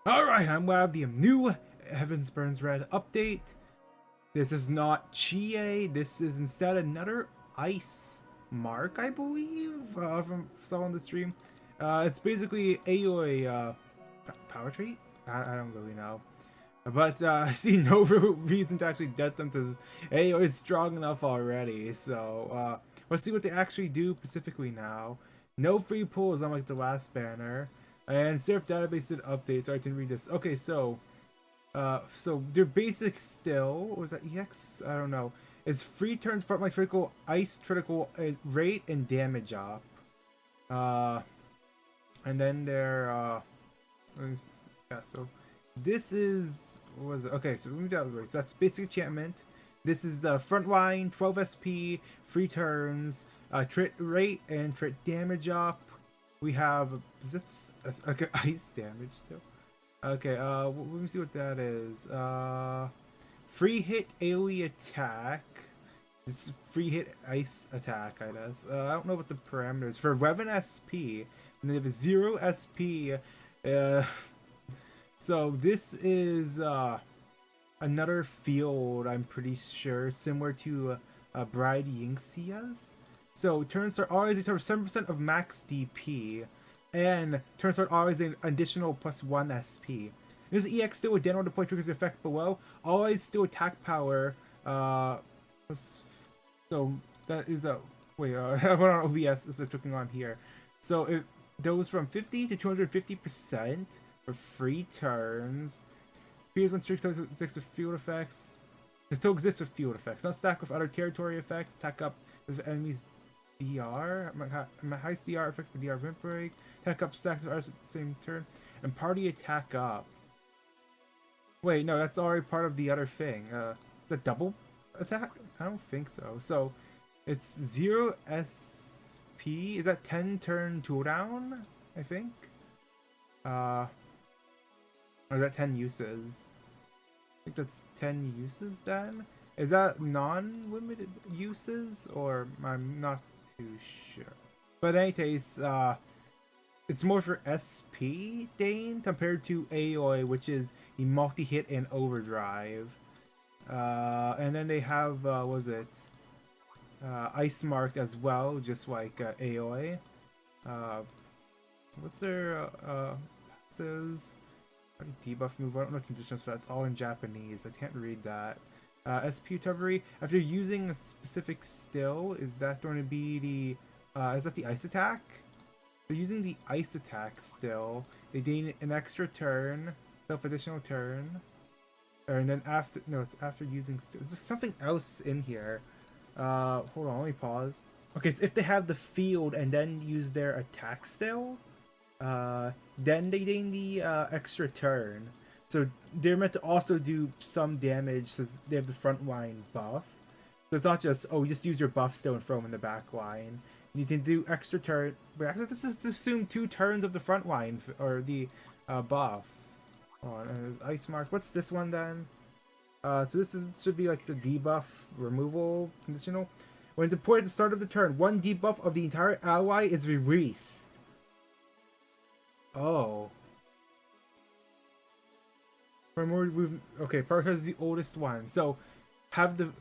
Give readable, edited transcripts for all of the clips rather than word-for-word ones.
Alright, I'm glad the new Heavens Burns Red update. This is not Chie, this is instead another ice mark, I believe, from saw on the stream. It's basically AoE power trait? I don't really know. But I see no reason to actually death them because AoE is strong enough already. So let's see what they actually do specifically now. No free pulls unlike the last banner. And Seraph database did update, so I can read this. Okay, so their basic still, what was that EX? I don't know. Is free turns front my critical ice critical rate and damage up. And then their yeah, so this is what was it? Okay, so let me do that. So that's basic enchantment. This is the front line, 12 SP, free turns, crit rate and crit damage up. We have okay, ice damage still. Okay, let me see what that is. Free hit AoE attack. This free hit ice attack, I guess. I don't know what the parameters for 11 SP, and they have 0 SP. So this is another field, I'm pretty sure, similar to Bride Yingxia's. So turns start always recover 7% of max DP, and turns start always an additional +1 SP. This EX still with downward deploy triggers the effect below. Always still attack power. So that is a wait. I went on OBS. This is clicking on here. So it goes from 50 to 250% for free turns. Appears when streaks exists with field effects. It still exists with field effects. Not stack with other territory effects. Attack up with enemies. DR, my highest DR effect for DR Vent Break, attack up stacks of ours at the same turn, and party attack up. Wait, no, that's already part of the other thing. The double attack? I don't think so. So, it's 0 SP. Is that 10 turn cooldown? I think? Or is that 10 uses? I think that's 10 uses then? Is that non-limited uses? Or I'm not too sure. But in any case, it's more for SP Dane compared to AoE, which is the multi-hit and overdrive. And then they have, what was it? Ice Mark as well, just like AoE. What's their passes? Debuff move. I don't know conditions for that. It's all in Japanese. I can't read that. SP recovery. After using a specific still, is that going to be the is that the ice attack? They're using the ice attack still. They gain an extra turn, additional turn. And then after it's after using still. There's something else in here. Hold on, let me pause. Okay, it's if they have the field and then use their attack still, then they gain the extra turn. So they're meant to also do some damage since they have the front line buff. So it's not just, oh, just use your buff still and throw them in the back line. You can do extra turn. But actually, this is assume 2 turns of the front line or the buff. Oh, and there's ice mark. What's this one then? So this should be like the debuff removal conditional. When deployed at the start of the turn, 1 debuff of the entire ally is released. Oh. Okay, Parker is the oldest one. So, have the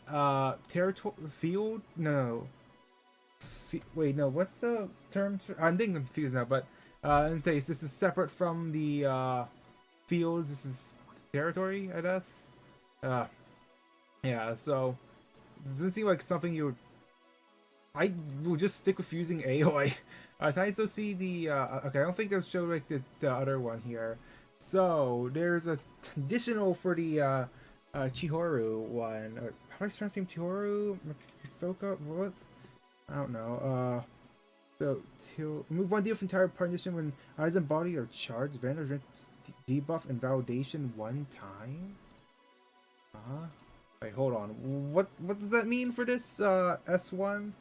territory field? No. Wait, no. What's the term? I'm thinking I'm confused now. But and say this is separate from the fields. This is territory, I guess. Yeah. So, doesn't seem like something you would. I will just stick with using AoE. Can I still see the? Okay, I don't think they'll show like the other one here. So there's a conditional for the Chihoru one. How do I pronounce him? Chihoru? Matsuoka? What? I don't know. So move 1 deal from entire partition when eyes and body are charged. Vandals debuff and validation 1 time. Wait, hold on. What does that mean for this S1?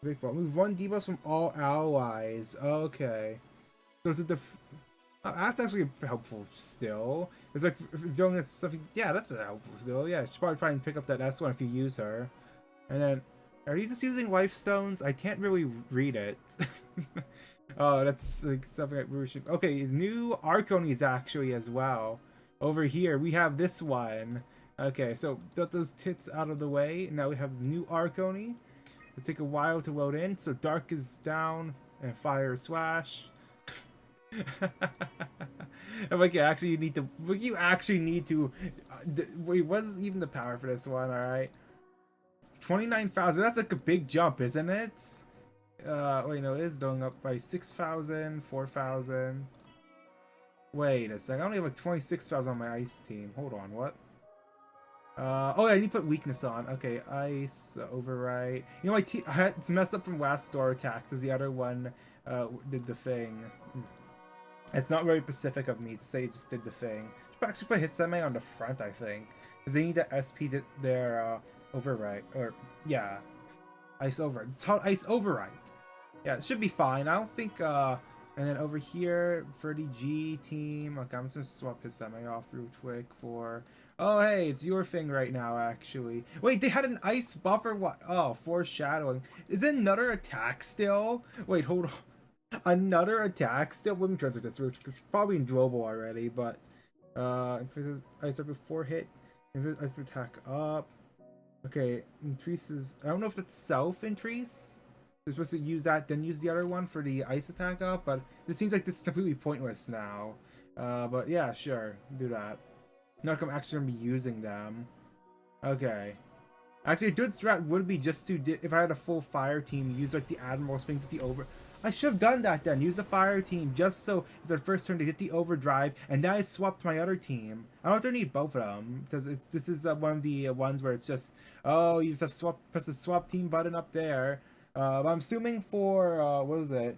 Move 1 debuff from all allies. Okay. So it's a that's actually helpful still. It's like doing stuff. Yeah, that's helpful still. Yeah, you should probably try and pick up that S1 if you use her. And then, are you just using life stones? I can't really read it. Oh, that's like something that we should. Okay, new Arconies actually as well. Over here we have this one. Okay, so got those tits out of the way. Now we have new Arcony. It'll take a while to load in. So dark is down and fire is slash. I'm like, actually, you need to. You actually need to. Wait, what's even the power for this one? All right, 29,000. That's like a big jump, isn't it? Wait, no, it is going up by 6,000, 4,000. Wait a second. I only have like 26,000 on my ice team. Hold on, what? Oh, I need to put weakness on. Okay, ice, overwrite. You know, I had to mess up from last store attacks as the other one did the thing. It's not very specific of me to say it just did the thing. Should actually put his semi on the front, I think. Because they need to SP their overwrite. Or, yeah. Ice overwrite. It's called ice overwrite. Yeah, it should be fine. I don't think, and then over here, 30G team. Okay, I'm just gonna swap his semi off real quick for... Oh, hey, it's your thing right now, actually. Wait, they had an ice buffer? What? Oh, foreshadowing. Is it another attack still? Wait, hold on. Another attack still? Let me translate this route, because it's probably in Global already, but... ice up before hit. Ice attack up. Okay, increases... I don't know if that's self-increase. They're supposed to use that, then use the other one for the ice attack up, but it seems like this is completely pointless now. But yeah, sure, do that. Not I'm actually gonna be using them. Okay. Actually, a good strat would be just to, if I had a full fire team, use like the Admiral's thing to the over... I should have done that then. Use the fire team just so if their first turn they get the overdrive, and then I swapped my other team. I don't need both of them because this is one of the ones where it's just, oh, you just have press the swap team button up there. I'm assuming for what was it?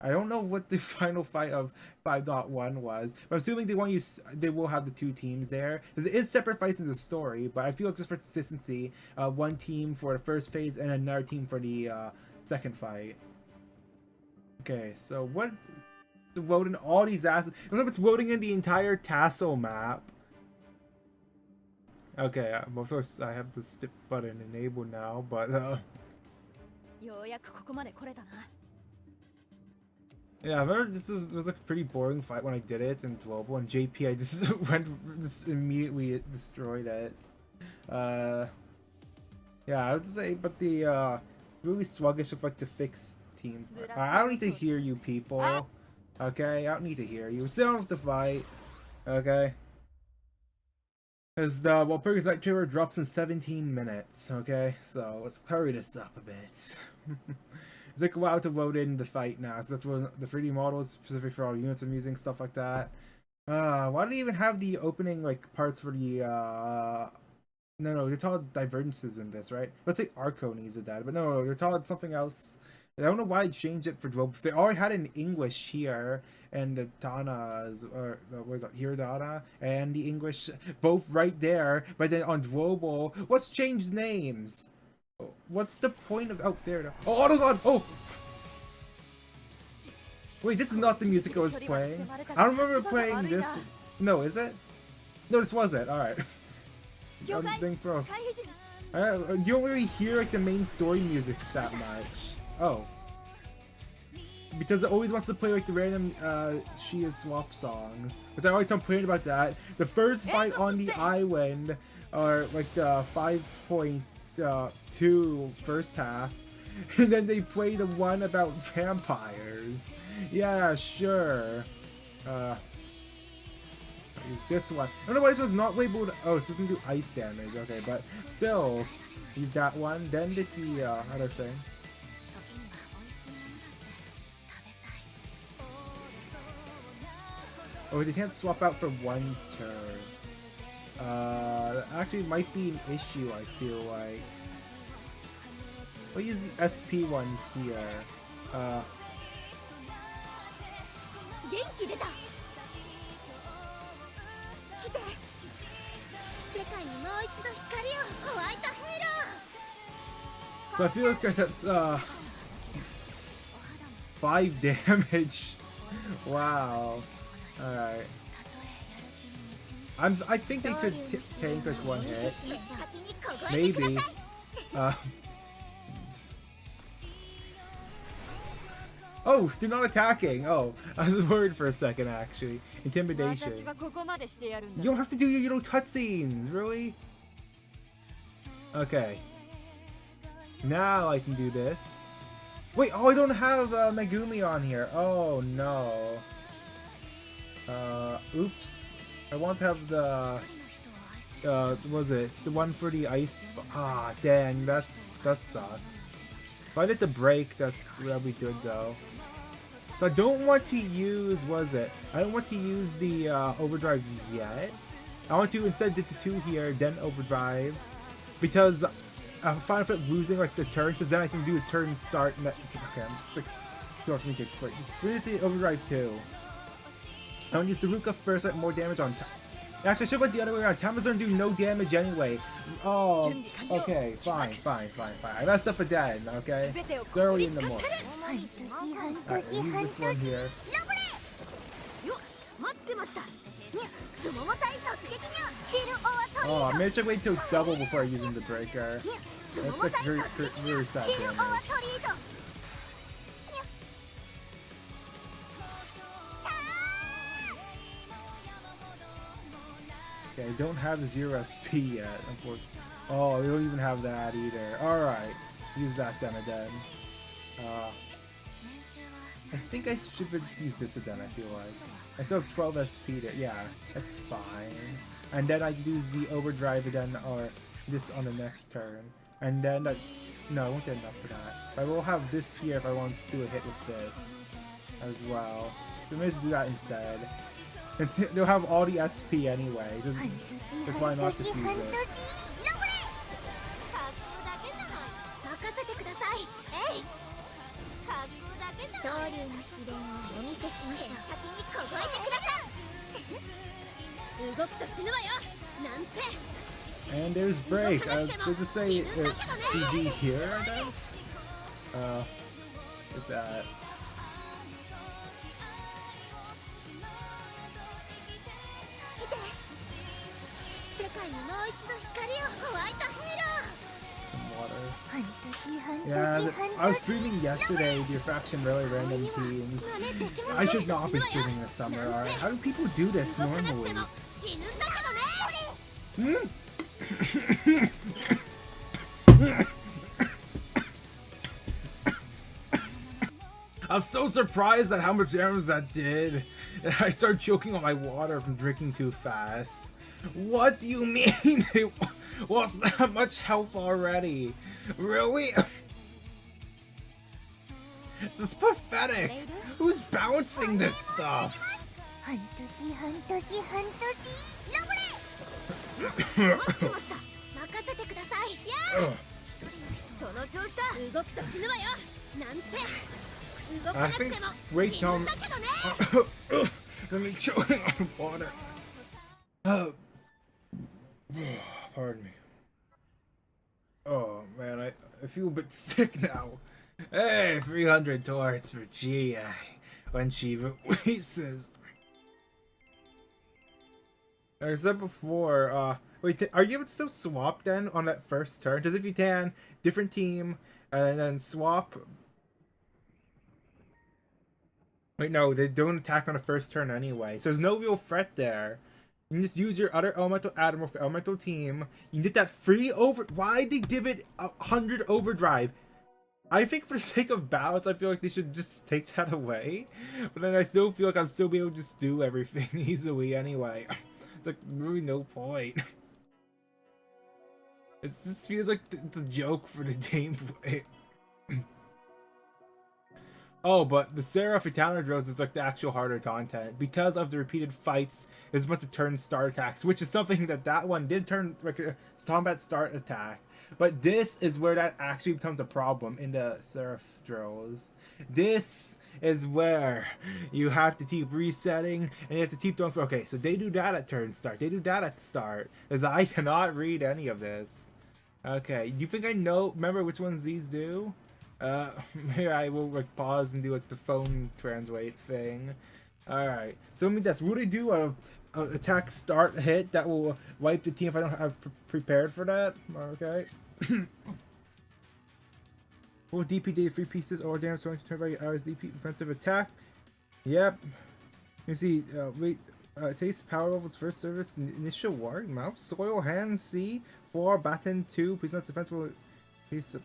I don't know what the final fight of 5.1 was, but I'm assuming they will have the two teams there because it is separate fights in the story. But I feel like just for consistency, one team for the first phase and another team for the second fight. Okay, so what? Loading all these assets. I don't know if it's loading in the entire tassel map. Okay, of course I have the stick button enabled now, but yeah, I remember this was like a pretty boring fight when I did it in Global, and JP I just just immediately destroyed it. Yeah, I would say, but the really sluggish with like the fixed team. I don't need to hear you people. Okay, I don't need to hear you. Sit down with the fight. Okay. Because the Walpurgis Night trailer drops in 17 minutes. Okay, so let's hurry this up a bit. It's like a while to load in the fight now. So that's what the 3D models specific for all units I'm using, stuff like that. Why do they even have the opening like parts for the no, they're called divergences in this, right? Let's say Arconies of that, but no, they're called something else. I don't know why I changed it for Drobo. They already had it in English here, and the Tana's, or what is it, Hiradana, and the English, both right there, but then on Drobo, what's changed names? What's the point of, oh, there, oh, auto's on, oh! Wait, this is not the music I was playing. I don't remember playing this, no, is it? No, this was it, alright. You don't really hear like the main story music that much. Oh. Because it always wants to play like the random Shia swap songs. Which I always complain about that. The first fight on the island, or like the 5.2 first half. And then they play the one about vampires. Yeah, sure. Use this one. I don't know why this was not labeled. Oh, this doesn't do ice damage. Okay, but still, use that one. Then get the other thing. Oh, they can't swap out for one turn. That actually might be an issue, I feel like. We'll use the SP one here. So I feel like that's 5 damage. Wow. Alright. I think they could tank like one hit. Maybe. Oh, they're not attacking. Oh, I was worried for a second actually. Intimidation. You don't have to do your little cutscenes, really? Okay. Now I can do this. Wait, oh, I don't have Megumi on here. Oh no. Oops. I want to have the what was it? The one for the ice. Ah, dang, that sucks. If I did the break, that'll be good though. So I don't want to use, was it? I don't want to use the overdrive yet. I want to instead do the 2 here, then overdrive, because I'm fine with losing like the turn, because then I can do a turn start. And okay, I'm just like, don't me to explain. Just read the overdrive 2. I want to use the Ruka first, like more damage on. Actually, I should have went the other way around. Tama's gonna do no damage anyway. Oh, okay, fine. I messed up again, okay? Thoroughly in the morning. Alright, use this one here. Oh, maybe I should wait till double before using the breaker. That's like very sad damage. Okay, I don't have 0 SP yet, unfortunately. Oh, we don't even have that either. Alright, use that then again. I think I should just use this again, I feel like. I still have 12 SP to, yeah, that's fine. And then I can use the overdrive again, or this on the next turn. And then that, no, I won't get enough for that. But I will have this here if I want to do a hit with this as well. So maybe do that instead. They'll have all the SP anyway. Just why not just use it? And there's break. So to say E.G. here, I guess. With that. Some water. Yeah, I was streaming yesterday, the Fraction Really Random Teams. I should not be streaming this summer, alright? How do people do this normally? I was so surprised at how much damage that did. I started choking on my water from drinking too fast. What do you mean? It was that much health already? Really? This is pathetic. Who's bouncing this stuff? I think. Wait, Tom. Let me choking on water. Pardon me. Oh man, I feel a bit sick now. Hey, 300 torts for GI when she releases. I said before, wait, are you able to still swap then on that first turn? Because if you can, different team, and then swap. Wait, no, they don't attack on the first turn anyway, so there's no real threat there. You can just use your other elemental admiral for elemental team. You can get that free over. Why they give it 100 overdrive? I think for the sake of balance, I feel like they should just take that away. But then I still feel like I'm still be able to just do everything easily anyway. It's like really no point. It just feels like it's a joke for the gameplay. Oh, but the Seraph encounter drills is like the actual harder content because of the repeated fights. There's a bunch of turn start attacks, which is something that one did turn like a combat start attack. But this is where that actually becomes a problem in the Seraph drills. This is where you have to keep resetting and you have to keep doing. Okay, so they do that at turn start. They do that at the start, as I cannot read any of this. Okay, do you think I know? Remember which ones these do? Maybe I will like pause and do like the phone translate thing. Alright, so let me guess, will they do a attack start hit that will wipe the team if I don't have prepared for that? Okay. Will DP data 3 pieces or damage going to turn by hours DP defensive attack? Yep. You see, taste power levels first service initial war mouth soil hands C 4 baton 2 please not defensible piece of,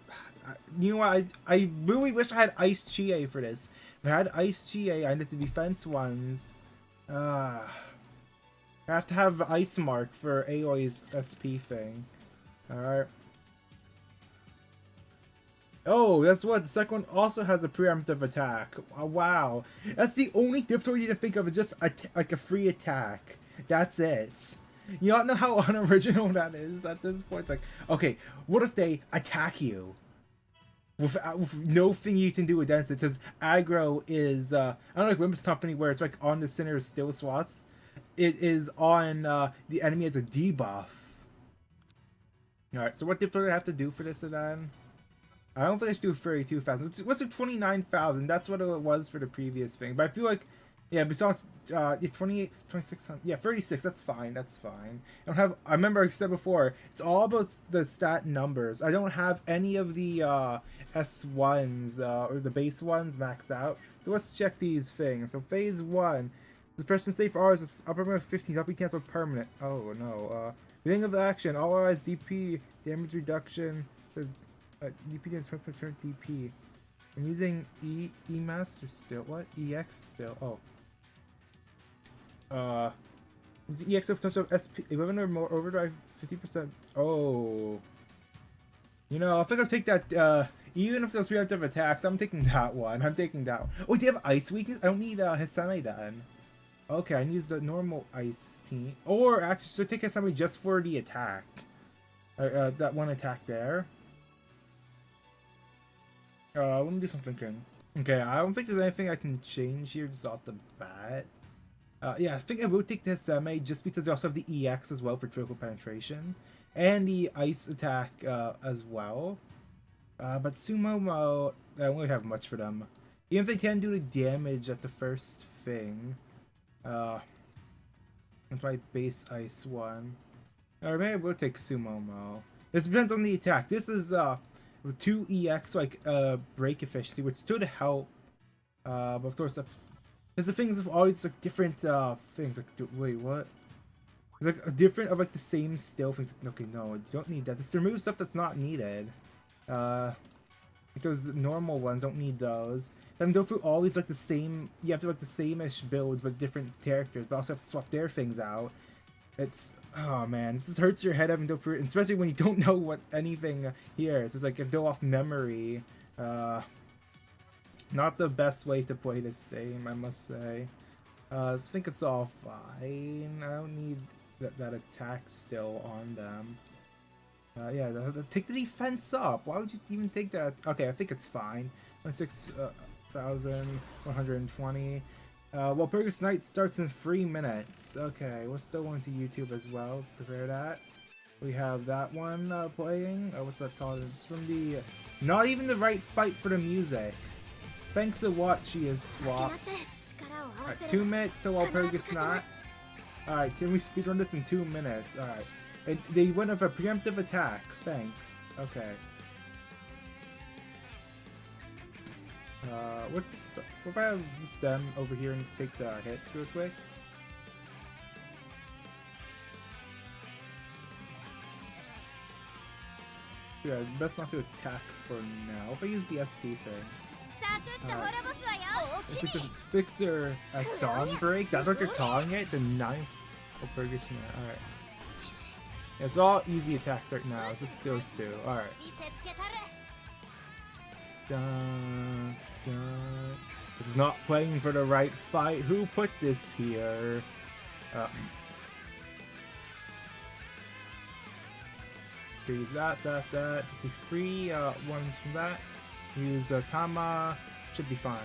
you know what, I really wish I had ice GA for this. If I had ice GA I need the defense ones. I have to have ice mark for Aoi's SP thing. Alright. Oh, that's what the second one also has a preemptive attack. Oh, wow, that's the only difficulty you can think of. Is just like a free attack. That's it. You don't know how unoriginal that is at this point. It's like, okay, what if they attack you with no thing you can do against it? Because aggro is I don't know, like Limbus company where it's like on the center still slots. It is on the enemy as a debuff. All right, so what difficulty do I have to do for this then? I don't think I should do 32,000. What's it, 29,000? That's what it was for the previous thing. But I feel like, yeah, besides, yeah, 28, 2600. Yeah, 36. That's fine. That's fine. I don't have. I remember I said before. It's all about the stat numbers. I don't have any of the S1s or the base ones maxed out. So let's check these things. So phase 1. Suppression save for hours is upper limit 15. Help you cancel permanent. Oh no. Beginning of the action. All allies DP damage reduction. DP didn't turn DP. I'm using master still. What? EX still. Oh. EX of touch of SP 11 or more overdrive 50%. Oh. You know, I think I'll take that. Even if those reactive attacks, I'm taking that one. I'm taking that one. Oh, do you have ice weakness? I don't need Hisame then. Okay, I can use the normal ice team. Or actually, so take Hisame just for the attack. That one attack there. Let me do something. Okay, I don't think there's anything I can change here just off the bat. Yeah, I think I will take the Hisame just because they also have the EX as well for critical penetration. And the ice attack as well. But Sumo Mo, I don't really have much for them. Even if they can do the damage at the first thing. That's my base ice one. Or maybe I will take Sumo Mo. This depends on the attack. This is 2 EX like break efficiency, which still to help. But of course, there's the things of all these like different things. Like, wait, what? It's like different of like the same still things. Okay, no, you don't need that. Just remove stuff that's not needed. Because normal ones don't need those. Then go through all these like the same. You have to like the same-ish builds but different characters, but also have to swap their things out. It's, oh man, it just hurts your head having to go through it, especially when you don't know what anything here is. It's like if go off memory. Not the best way to play this game, I must say. I think it's all fine. I don't need that attack still on them. Yeah, take the defense up. Why would you even take that? Okay, I think it's fine. 6,120. Walpurgis Night starts in 3 minutes. Okay, we're still going to YouTube as well. Prepare that. We have that one playing. What's that called? It's from the... Not even the right fight for the music. Thanks a lot, she is Swap. Alright, 2 minutes to Walpurgis Night. Alright, can we speedrun this in 2 minutes? Alright. They went with a preemptive attack. Thanks. Okay. What if I have the stem over here and take the hits real quick? Yeah, best not to attack for now. If I use the SP thing. It's just a fixer at Dawnbreak. That's what they're calling it. The 9th Walpurgis Night. Alright. Yeah, it's all easy attacks right now. It's just those two. Alright. Dun, dun. This is not playing for the right fight. Who put this here? Use that. The free ones from that. Use Tama. Should be fine.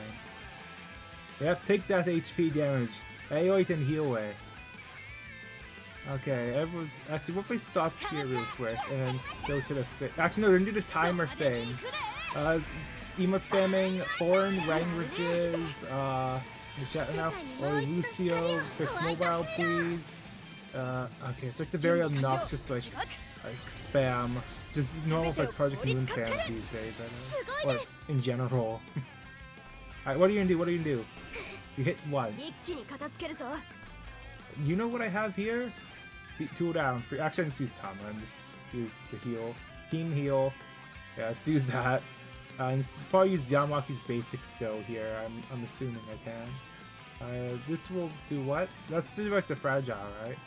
Yep, take that HP damage. Aoi can heal it. Okay, everyone's... Actually, what if we stop here real quick and go to the... Actually, no, we're gonna do the timer thing. Emo spamming, foreign languages, the chat now. Or Lucio, fix mobile, please. Okay, it's like the very obnoxious, like spam. just normal for like Project Moon fans these days, I know. Or in general. Alright, what are you gonna do? What are you gonna do? You hit once. You know what I have here? Tool down. Actually, I just use Tama. I'm just use the heal. Team heal. Yeah, let's use that. And probably use Yamaki's basic still here. I'm assuming I can. This will do what? Let's do like the fragile, right?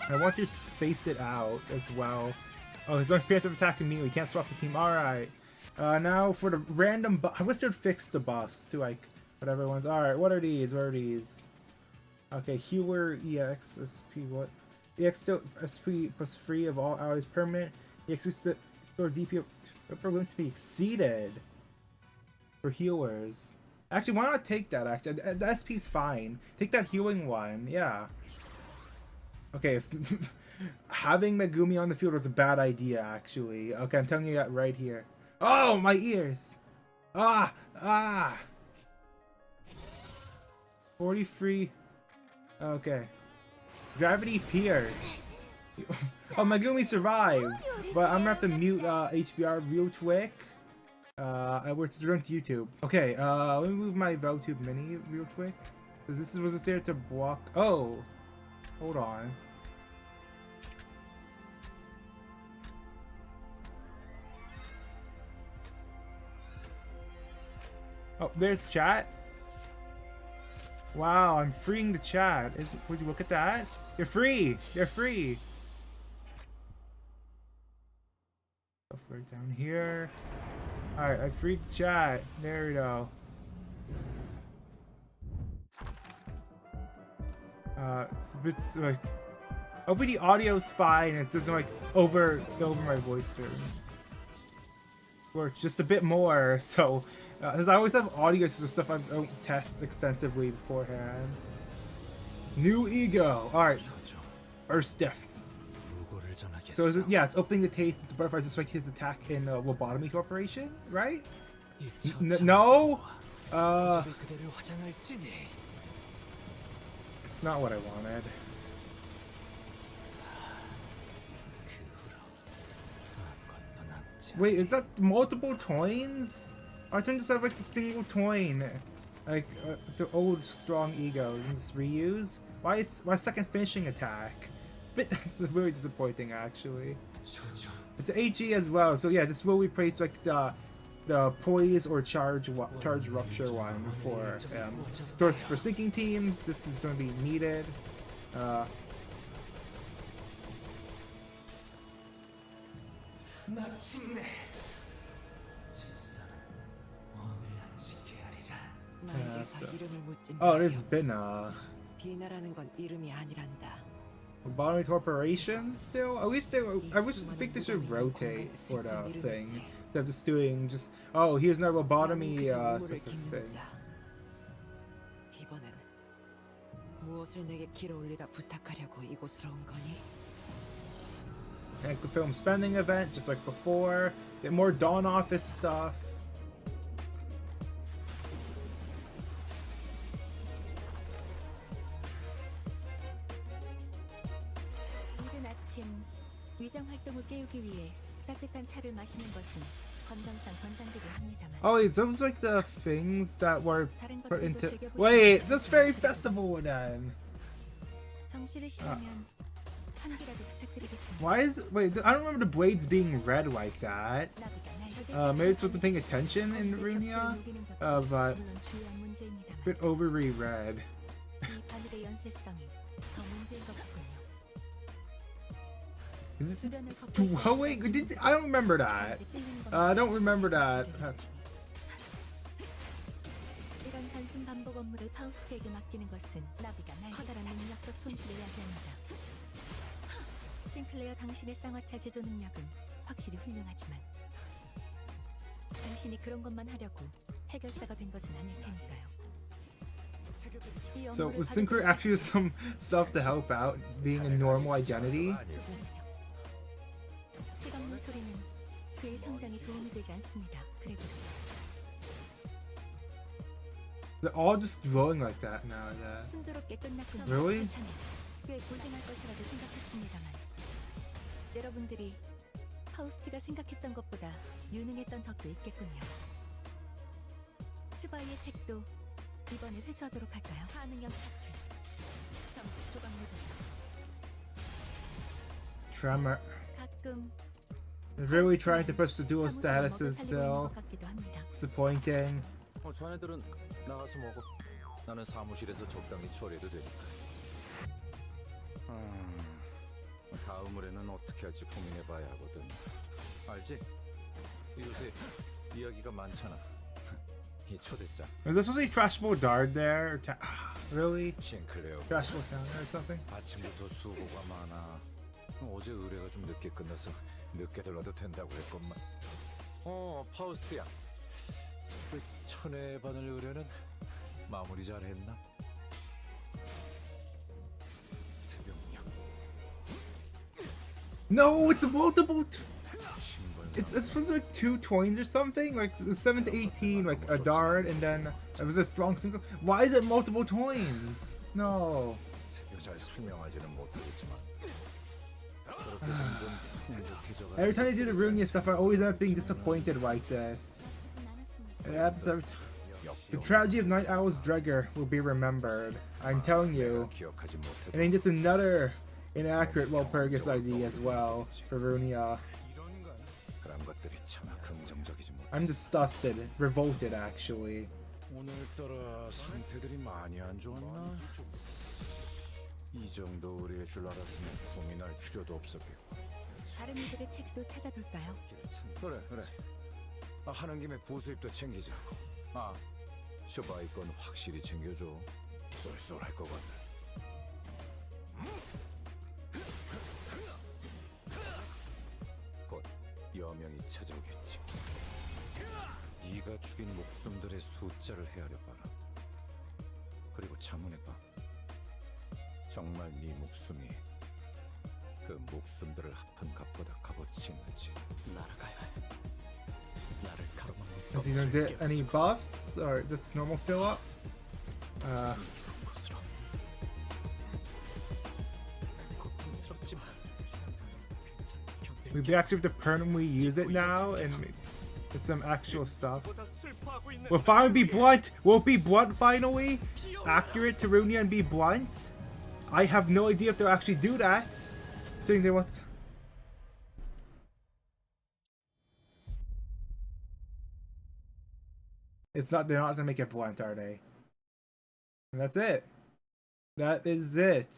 I want to space it out as well. Oh, his own preemptive attack immediately. Can't swap the team. Alright. Now for the random buff. I wish they'd fix the buffs to like whatever ones. Alright, what are these? What are these? Okay, healer EX SP what? EX still SP plus free of all allies permanent. EX or DP upper limit to be exceeded for healers. Actually, why not take that? Actually, the SP's fine. Take that healing one. Yeah. Okay, having Megumi on the field was a bad idea, actually. Okay, I'm telling you that right here. Oh, my ears! Ah! Ah! 43. Okay. Gravity Pierce. Oh, Megumi survived! But I'm gonna have to mute HBR real quick. We're going to YouTube. Okay, let me move my VelTube Mini real quick. Because this was just there to block. Oh! Hold on. Oh, there's chat. Wow, I'm freeing the chat. Would you look at that? You're free. You're free. Stuff right down here. All right, I freed the chat. There we go. It's a bit like. Hopefully the audio's fine. It doesn't like over my voice there. Works just a bit more. So, because I always have audio to stuff I don't test extensively beforehand. New E.G.O. All right, first death. So yeah, it's opening the taste. It's butterflies just like his attack in Lobotomy Corporation, right? No. It's not what I wanted. Wait, is that multiple toins? I think just have like the single toin, like the old strong E.G.O. and just reuse. Why second finishing attack? But it's really disappointing actually. It's an HE as well, so yeah, this will replace like the poise or charge rupture one for sinking teams. This is going to be needed. Oh, there's been Lobotomy Corporation still? At least I think they should rotate for the thing instead of just doing oh, here's another lobotomy thing. And the film spending event just like before. Get more Dawn Office stuff. Oh, is those like the things that were put into? Wait, that's very festival then. Why is wait? I don't remember the blades being red like that. Maybe it's wasn't paying attention in Ruina, but a bit overly red. Is this throwing? I don't remember that. I don't remember that. 당신의 쌍화차 제조 능력은 확실히 훌륭하지만 당신이 그런 것만 하려고 해결사가 된 것은 아닐 테니까요. So was Synchro actually some stuff to help out being a normal identity? 시간문 소리는 그의 성장에 도움이 되지 않습니다. 그래도 They're all just glowing like that nowadays. 순조롭게 끝났군요. Really? 처음엔 꽤 고생할 것이라고 생각했습니다만 여러분들이 파우스트가 생각했던 것보다 유능했던 덕도 있겠군요. 츠바이의 책도 이번에 회수하도록 할까요? 반응형 차출. 전부 조각 묻어서. Tremor. 가끔 They're really trying to push the dual 사무소를 statuses 먹여 살리고 있는 still. 것 같기도 합니다. Disappointing. 자네들은 나가서 먹어. 나는 사무실에서 적당히 처리해도 되니까. 다음을에는 어떻게 할지 고민해봐야 하거든. 알지? 요새 이야기가 많잖아. 이 초대장. Is this supposed to be Trashable Dard there? Or really? 싱클레어. Trashable Counter or something? 아침부터 수고가 많아. 어제 의뢰가 좀 늦게 끝나서 늦게 들러도 된다고 했건만. 파우스트야. 그 천의 바늘 의뢰는 마무리 잘했나? 새벽녘. No, it's multiple. 신분 It's supposed to be like 2 coins or something, like 7 to 18, like a dart, and then it was a strong single. Why is it multiple coins? No. 새벽 잘 설명하지는 못하겠지만. 그렇게 점점 풍족해져가. Every time they do the Ruina stuff, I always end up being disappointed like this. It happens every time. The tragedy of Night Owl's Gregor will be remembered. I'm telling you. 기억하지 못해. And then just another inaccurate Walpurgis ID as well for Ruina. 그런 것들이 참 긍정적이지 못. I'm disgusted, revolted actually. 오늘따라 상태들이 많이 안 좋았나? 이 정도 의뢰 줄 알았으면 고민할 필요도 없었겠고. 다른 이들의 책도 찾아둘까요? 그래. 하는 김에 부수입도 챙기자고. 슈바이 건 확실히 챙겨줘. 쏠쏠할 것 같네. 곧 여명이 찾아오겠지. 네가 죽인 목숨들의 숫자를 헤아려봐라. 그리고 자문해봐. 정말 네 목숨이 그 목숨들을 합한 값보다 값어치 있는지. 날아가야 해. 나를 가로막는 Has he gonna get any buffs or just normal fill up? 곳으로. 고통스럽지만 We actually have to permanently use it now and get some actual stuff. Will finally be blunt. Will it be blunt finally? Accurate to Ruina and be blunt? I have no idea if they'll actually do that. Saying they want. It's not. They're not gonna make it blunt, are they? And that's it. That is it.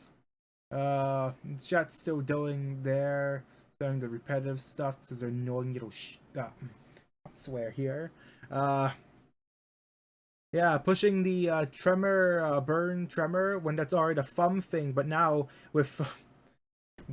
Chat's still doing their the repetitive stuff because they're annoying little I swear here. Yeah, pushing the tremor, burn tremor when that's already a thumb thing, but now with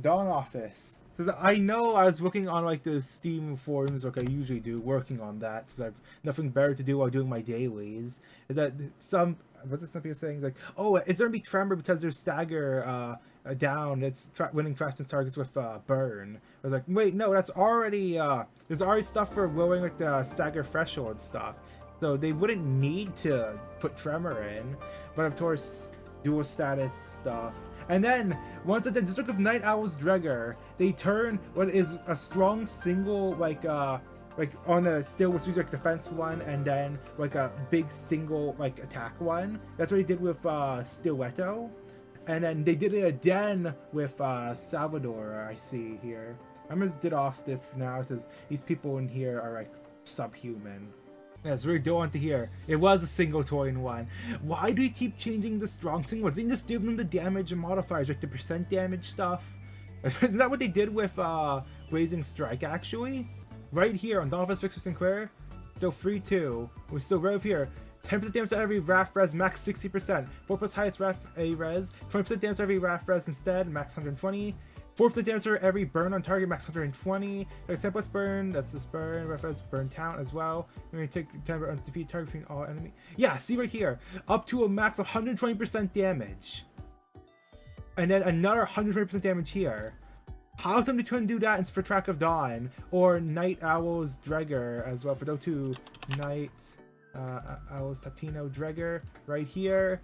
Dawn Office. Because I know I was looking on like the Steam forums like I usually do, working on that because I've nothing better to do while doing my dailies. Is that some people saying like, oh, it's gonna be tremor because there's stagger down. It's winning trash targets with burn. I was like, wait, no, that's already there's already stuff for lowering like the stagger threshold stuff. So they wouldn't need to put tremor in, but of course, dual status stuff. And then once at the District of Night Owl's Gregor, they turn what is a strong single like on the steel, which is like defense one, and then like a big single like attack one. That's what they did with Stiletto, and then they did it again with Salvador. I see here. I'm gonna get off this now because these people in here are like subhuman. Yes, we don't want to hear. It was a single toy-in one. Why do you keep changing the strong singles? They just give them the damage modifiers, like the percent damage stuff. Isn't that what they did with Blazing Strike, actually? Right here on Dawn of Victor Sinclair. So 3-2. We're still right here. 10% damage to every Wrath Res, max 60%. 4 plus highest Wrath A Res. 20% damage to every Wrath Res instead, max 120. 4% damage for every burn on target, max 120. Like 10 plus burn, that's this burn. Reference burn count as well. We're gonna take 10 on defeat target between all enemy. Yeah, see right here, up to a max of 120% damage, and then another 120% damage here. How come they couldn't do that for Track of Dawn or Night Owl's Gregor as well for those two Night Owls, Tatino, Gregor, right here.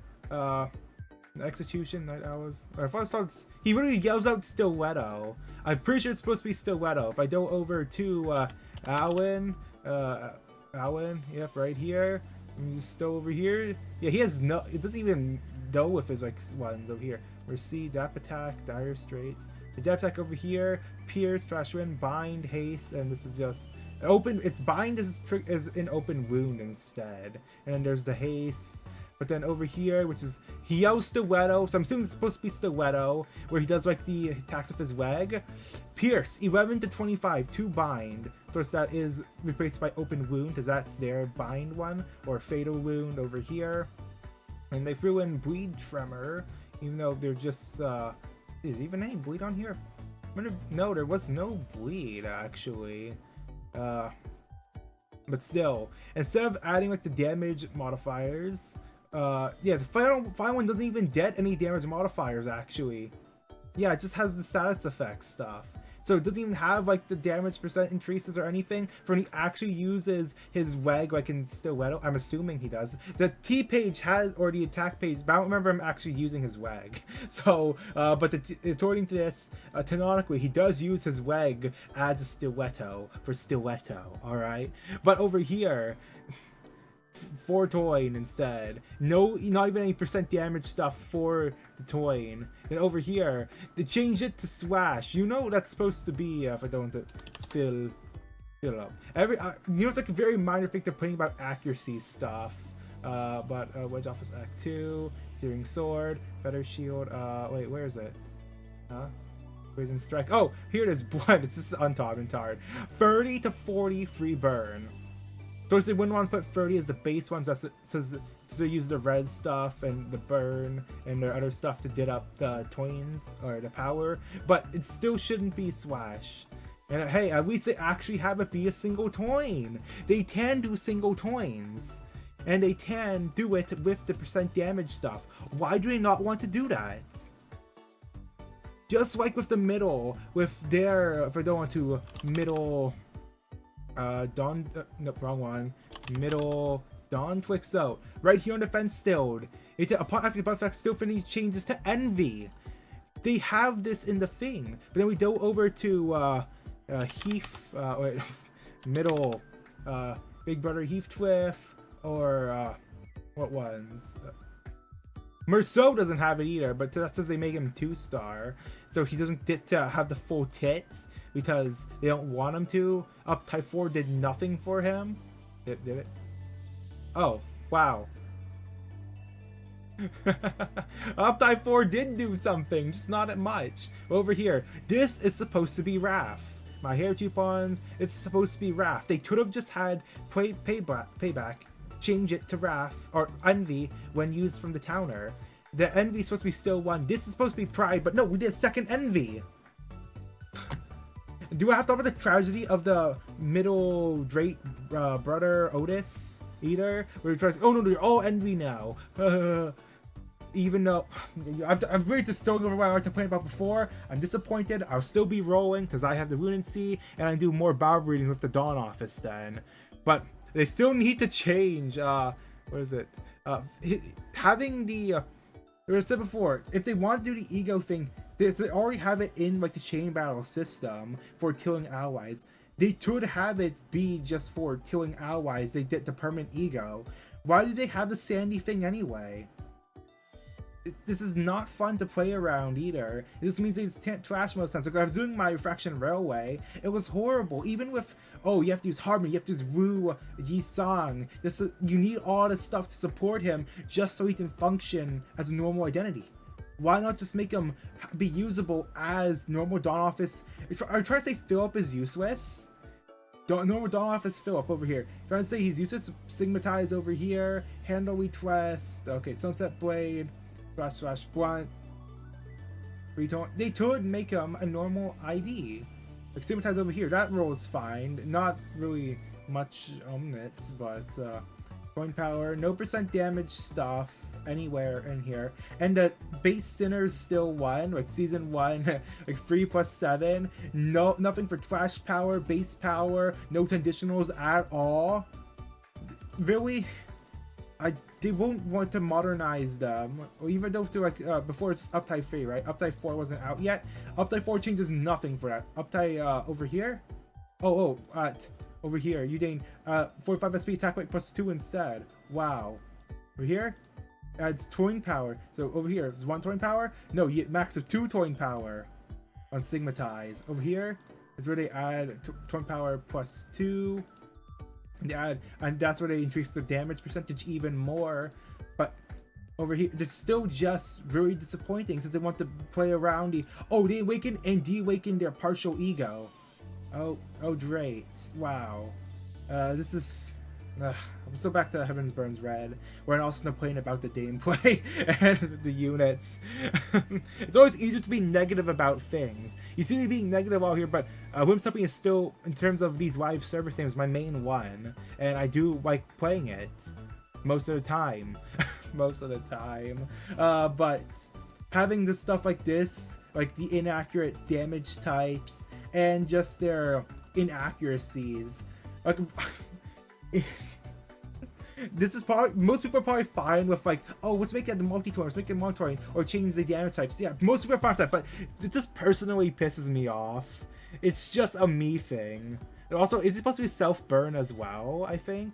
Execution, Night Owls. Or if I saw, he really yells out Stiletto. I'm pretty sure it's supposed to be Stiletto. If I go over to Alan, yep, right here. I'm just still over here. Yeah, he has no. It doesn't even know if there's like ones over here. We're see Dap Attack, Dire Straits. The Dap Attack over here, Pierce, Trash Wind, Bind, Haste, and this is just open. It's Bind is an open wound instead, and then there's the Haste. But then over here, which is he yells Stiletto, so I'm assuming it's supposed to be Stiletto, where he does like the attacks with his leg. Pierce, 11 to 25, 2 bind. Of course, that is replaced by open wound, because that's their bind one, or fatal wound over here. And they threw in bleed tremor, even though they're just is even any bleed on here? No, there was no bleed actually. But still, instead of adding like the damage modifiers, yeah, the final one doesn't even get any damage modifiers actually. Yeah, it just has the status effect stuff. So it doesn't even have like the damage percent increases or anything for when he actually uses his weg like in Stiletto. I'm assuming he does. The T page has, or the attack page, but I don't remember him actually using his weg. So, but according to this, canonically, he does use his weg as a Stiletto for Stiletto, alright? But over here, for Toyn instead. No, not even any percent damage stuff for the Toyn. And over here, they changed it to Slash. You know that's supposed to be, if I don't want to fill up. You know, it's like a very minor thing they're putting about accuracy stuff. But Wedge Office Act 2, Searing Sword, Feather Shield, wait, where is it? Huh? Poison Strike. Oh, here it is, Blood. It's just on top and tired. 30 to 40 free burn. Of course, they wouldn't want to put 30 as the base ones, so they use the res stuff and the burn and their other stuff to get up the Toyns or the power, but it still shouldn't be Slash. And hey, at least they actually have it be a single Toyn. They can do single Toyns, and they can do it with the percent damage stuff. Why do they not want to do that? Just like with the middle, with their, if I don't want to, middle. No, wrong one. Middle Dawn Twix out. Right here on Defense Stilled. Upon after the buff effect still finish changes to Envy. They have this in the thing. But then we go over to wait, middle Big Brother Heathcliff, or what ones? Merceau doesn't have it either, but that says they make him 2-star, so he doesn't get to have the full tits because they don't want him to. Up Type 4 did nothing for him. Did it? Oh, wow. Up Type 4 did do something, just not that much. Over here, this is supposed to be Raph. My hair coupons, it's supposed to be Raph. They could have just had payback. Change it to Raph or Envy when used from the Towner. The Envy is supposed to be still one. This is supposed to be Pride, but no, we did a second Envy. Do I have to talk about the tragedy of the middle Drake brother Otis either? Where he tries, oh no, they're all Envy now. Even though I'm really just going over what I complained about before. I'm disappointed. I'll still be rolling because I have the Runancy and I do more Bob readings with the Dawn Office then. But they still need to change, what is it? Having the, like I said before, if they want to do the E.G.O thing, they already have it in like the chain battle system for killing allies. They could have it be just for killing allies. They did the permanent E.G.O. Why do they have the Sandy thing anyway? This is not fun to play around either. It just means they just can't trash most times. Like I was doing my Refraction Railway, it was horrible. Even with, oh, you have to use Harmony, you have to use Ru Yi Sang. You need all this stuff to support him just so he can function as a normal identity. Why not just make him be usable as normal Dawn Office? Are you trying to say Philip is useless? Normal Dawn Office Philip over here. Trying to say he's useless? Stigmatize over here. Handle Request. Okay, Sunset Blade. Slash Blunt. They could make him a normal ID. Like Stigmatize over here. That rolls fine. Not really much on it, but coin power. No percent damage stuff anywhere in here. And the base Sinner's still 1, like season 1, like 3 plus 7. No, nothing for trash power, base power, no conditionals at all. Really? they won't want to modernize them, or even though to like before it's Uptide 3, right? Uptide 4 wasn't out yet. Uptide 4 changes nothing for that. Uptide over here. Over here you gain 45 SP attack rate plus 2 instead. Wow. Over here adds toying power. So over here is 1 toying power. No, you get max of 2 toying power on Stigmatize. Over here is where they add toying power plus 2. Yeah, and that's where they increase the damage percentage even more. But over here, it's still just very disappointing since they want to play around the. Oh, they awaken and de-awaken their partial ego. Oh, great! Wow, this is. I'm still back to Heavens Burns Red, where I'm also complaining about the gameplay and the units. It's always easier to be negative about things. You see me being negative all here, but Whimsumping is still, in terms of these live service names, my main one, and I do like playing it most of the time. But having this stuff like this, like the inaccurate damage types, and just their inaccuracies, like. This is probably, most people are probably fine with like, oh, let's make it the multi-toy, let's make it multi-toy, or change the damage types. Yeah, most people are fine with that, but it just personally pisses me off. It's just a me thing. And also, is it supposed to be self-burn as well, I think?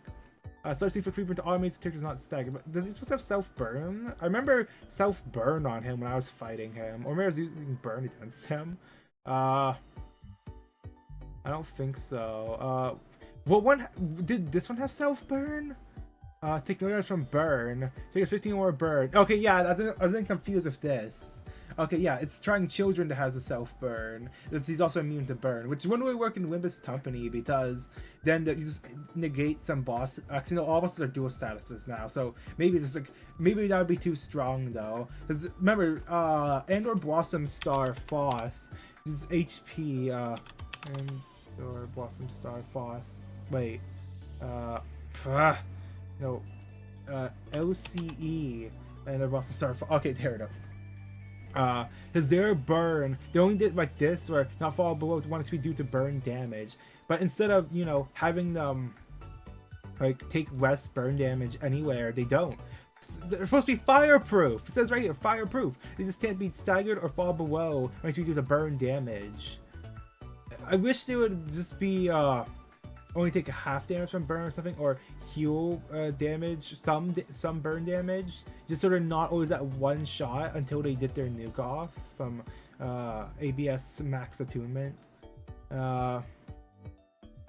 Starts for creeper to automate the character's not staggered, but does he supposed to have self-burn? I remember self-burn on him when I was fighting him, or maybe I was using burn against him. I don't think so. What one did this one have self-burn? Take no damage from burn. Take a 15 more burn. Okay, yeah, I was getting confused with this. Okay, yeah, it's trying children that has a self-burn. He's also immune to burn, which wouldn't really work in Limbus company because then you just negate some boss. Actually, no, all bosses are dual statuses now, so maybe it's just like maybe that would be too strong though. Because remember, Andor Blossom Star Faust, this is HP. Andor Blossom Star Faust. Wait, no, LCE and the Blossom Star. Okay, there we go. Because their burn, they only did like this, where not fall below 1 HP due to burn damage. But instead of, you know, having them like take less burn damage anywhere, they don't. They're supposed to be fireproof. It says right here, fireproof. They just can't be staggered or fall below 1 HP due to burn damage. I wish they would just be only take a half damage from burn or something, or heal damage, some burn damage, just sort of not always that one shot until they did their nuke off from ABS max attunement.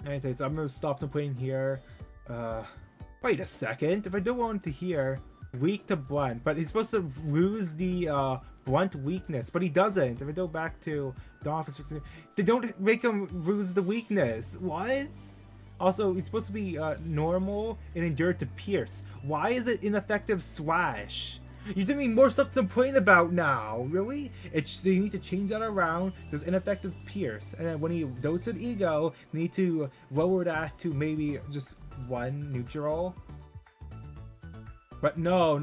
Anyways, I'm gonna stop complaining here. Wait a second, if I don't want to hear weak to blunt, but he's supposed to lose the blunt weakness, but he doesn't. If I go back to the office, they don't make him lose the weakness. What? Also, he's supposed to be normal and endure to pierce. Why is it ineffective slash? You're giving me more stuff to complain about now. Really? They need to change that around. There's ineffective pierce, and then when he goes to the E.G.O, they need to lower that to maybe just 1 neutral. But no.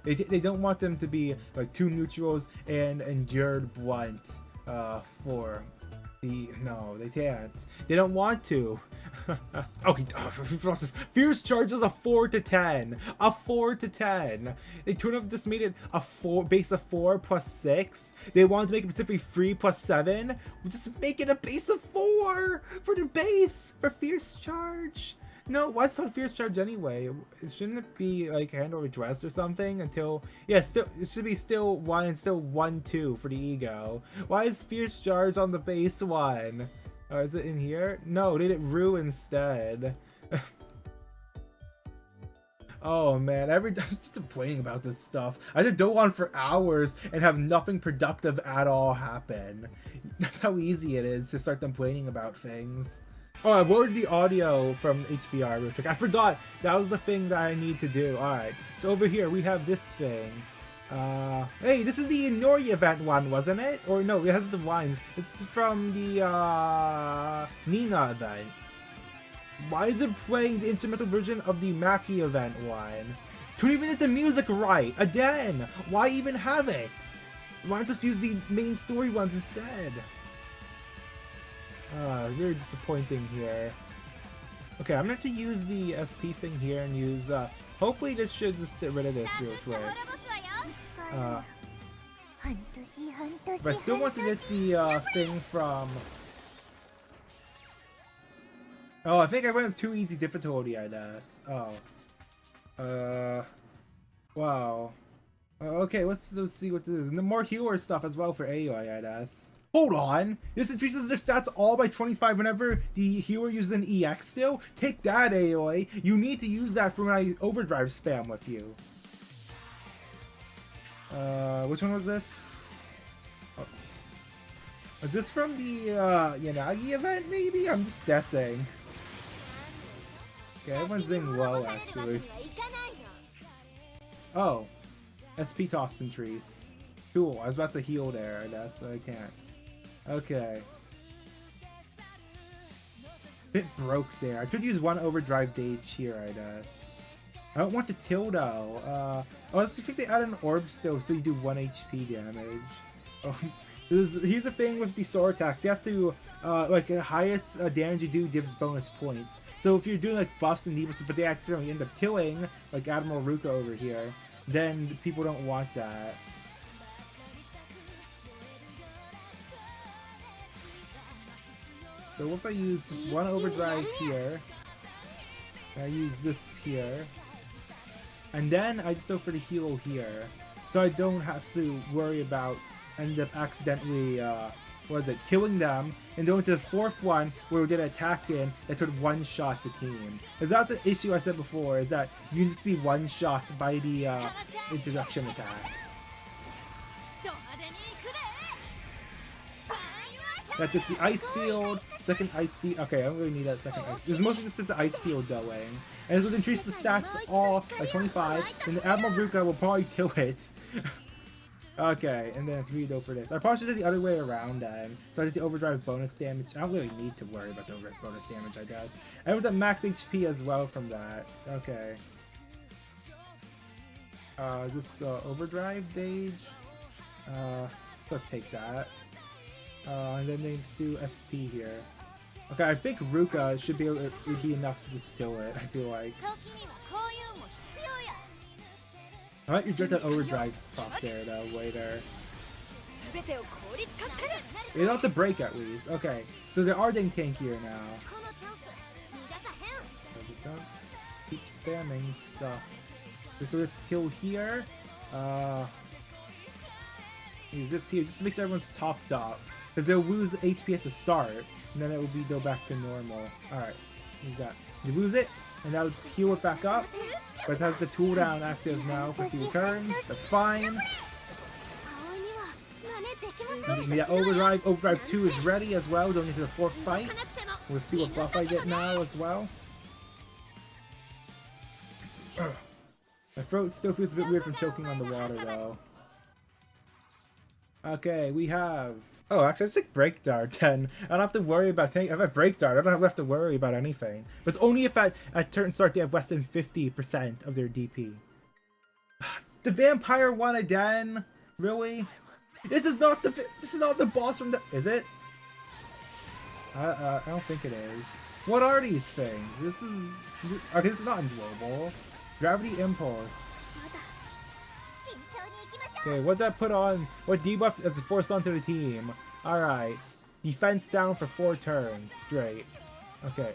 They don't want them to be like 2 neutrals and endured blunt for the. No, they can't. They don't want to. Okay, Fierce Charge is a 4 to 10. A 4 to 10. They could have just made it a 4 base of 4 plus 6. They wanted to make it specifically 3 plus 7. We'll just make it a base of 4 for the base for Fierce Charge. No, why is it called Fierce Charge anyway? Shouldn't it be like handle redress or something until it should be still 1 and still 1-2 for the E.G.O. Why is Fierce Charge on the base 1? Is it in here? No, they did Rue instead. Oh man, every time I'm still complaining about this stuff. I just go on for hours and have nothing productive at all happen. That's how easy it is to start complaining about things. Oh, I lowered the audio from HBR real quick. I forgot that was the thing that I need to do. Alright, so over here we have this thing. Hey, this is the Inori event one, wasn't it? Or no, it has the lines. This is from the Nina event. Why is it playing the instrumental version of the Maki event one? Couldn't even get the music right. Again, why even have it? Why not just use the main story ones instead? Very disappointing here. Okay, I'm going to use the SP thing here and use Hopefully this should just get rid of this real quick. But I still want to get the thing from... Oh, I think I went with too easy difficulty, I guess. Oh. Wow. Okay, let's see what this is. And the more healer stuff as well for AOI, I guess. Hold on! This increases their stats all by 25 whenever the healer uses an EX still? Take that, AOI! You need to use that for my overdrive spam with you. Which one was this? Oh. Is this from the, Yanagi event, maybe? I'm just guessing. Okay, everyone's doing well, actually. Oh. SP toss and trees. Cool, I was about to heal there, I guess, so I can't. Okay. Bit broke there. I could use one overdrive gauge here, I guess. I don't want to till though. Oh, I think they add an orb still, so you do 1 HP damage. Oh, here's the thing with the sword attacks. You have to, like, the highest damage you do gives bonus points. So if you're doing, like, buffs and debuffs, but they accidentally end up killing, like Admiral Ruka over here, then people don't want that. So what if I use just one overdrive here? I use this here. And then I just go for the heal here. So I don't have to worry about end up accidentally, killing them, and going to the fourth one where we did an attack in that could one-shot the team. Because that's an issue I said before, is that you can just be one-shot by the introduction attacks. That's just the ice field, second ice field. Okay, I don't really need that second ice. There's mostly just the ice field going. And this would increase the stats all by 25, and the Admiral Ruka will probably kill it. Okay, and then it's really dope for this. I probably should do the other way around then. So I did the overdrive bonus damage. I don't really need to worry about the overdrive bonus damage, I guess. And with the max HP as well from that. Okay. Is this overdrive gauge? So take that. And then they just do SP here. Okay, I think Ruka should be able to, would be enough to just kill it, I feel like. I might reject that overdrive pop there though, later. They don't have to break at least. Okay, so they are getting tankier now. So just don't keep spamming stuff. This sort of kill here. Use this here just to make sure everyone's topped up. Because they'll lose HP at the start, and then it will go back to normal. Alright, use that. You lose it, and that'll heal it back up. But it has the tool down active now for a few turns. That's fine. Yeah, Overdrive 2 is ready as well, going into the fourth fight. We'll see what buff I get now as well. My throat still feels a bit weird from choking on the water though. Okay, we have... Oh, actually, I just break dart 10. I don't have to worry about anything. If I break dart, I don't have to worry about anything. But it's only if at turn start they have less than 50% of their DP. The vampire one again? Really? This is not the boss from the... Is it? I don't think it is. What are these things? This is... Okay, this is not enjoyable. Gravity Impulse. Okay, what did that put on? What debuff is forced onto the team? Alright. Defense down for 4 turns. Great. Okay.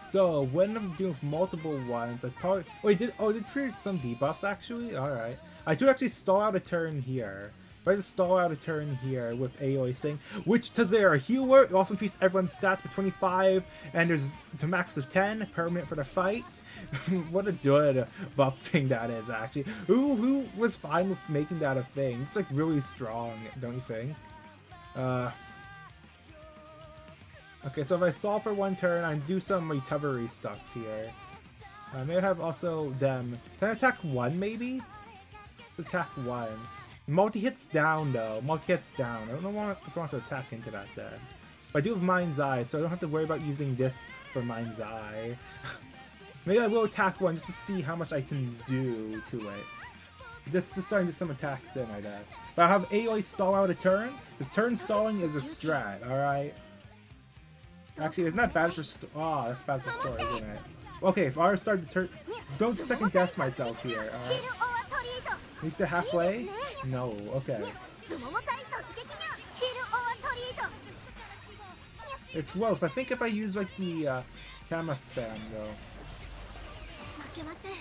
So, when I'm doing multiple ones, I probably... Wait, did create some debuffs actually? Alright. I do actually stall out a turn here. If I just stall out a turn here with AOE's thing, which, because they are a healer, it also increases everyone's stats by 25, and there's to max of 10, permanent for the fight. What a good buff thing that is, actually. Who was fine with making that a thing? It's like really strong, don't you think? Okay, so if I stall for 1 turn, I do some recovery stuff here. I may have also them. Can I attack 1 maybe? Attack 1. Multi-hits down though. Multi-hits down. I don't know if I want to attack into that then. But I do have Mind's Eye, so I don't have to worry about using this for Mind's Eye. Maybe I will attack 1 just to see how much I can do to it. Just starting to get some attacks in, I guess. But I have AOE stall out a turn. This turn stalling is a strat, alright? Actually, it's not bad for... Oh, that's bad for Sword, isn't it? Okay, if I start to turn, don't second guess myself here. At least to halfway? No. Okay. It's close. I think if I use like the Kama spam though.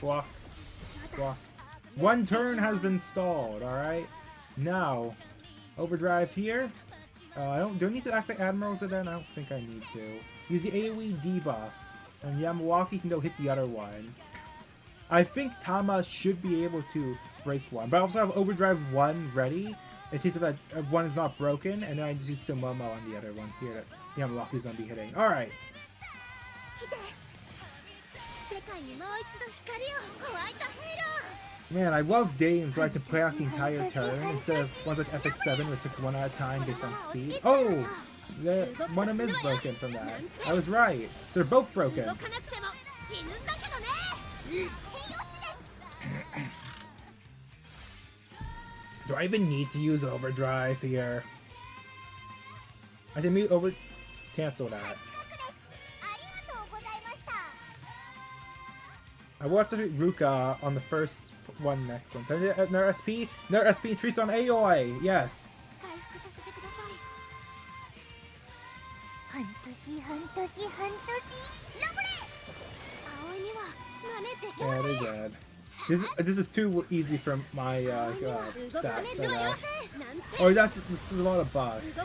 Block. Block. One turn has been stalled. All right. Now, overdrive here. I don't need to activate Admirals again. I don't think I need to. Use the AoE debuff, and Yamawaki can go hit the other one. I think Tama should be able to break one, but I also have overdrive 1 ready in case if that one is not broken, and then I just use Sumomo on the other one here that Yamawaki's gonna be hitting. All right. Man, I love games where I can play out the entire turn instead of ones like Epic 7 which took 1 at a time based on speed. Oh! One of them is broken from that. I was right. So they're both broken. Do I even need to use overdrive here? I can mute cancel that. I will have to do Ruka on the first one next one. Another SP? Another SP increase on AOI! Yes! Yeah, they're dead. This is too easy for my stats, I guess. Or this is a lot of buffs.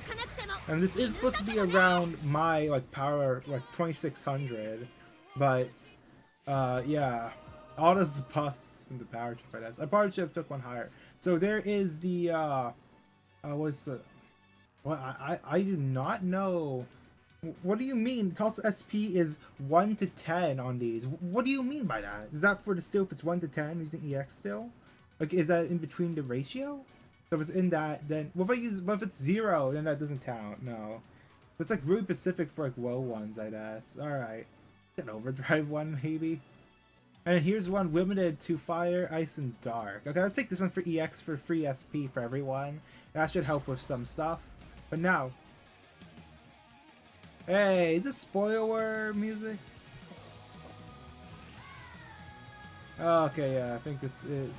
And this is supposed to be around my like power, like 2600, but yeah, all those buffs from the power chip, I guess. I probably should have took one higher. So there is the what's the? Well, I do not know. What do you mean? Toss SP is 1 to 10 on these. What do you mean by that? Is that for the still if it's 1 to 10 using EX still? Like, is that in between the ratio? So if it's in that, then what if it's 0, then that doesn't count. No, it's like really specific for like low ones, I guess. All right, an overdrive one maybe. And here's one limited to fire, ice, and dark. Okay, let's take this one for EX for free SP for everyone. That should help with some stuff. But now. Hey, is this spoiler music? Okay, yeah, I think this is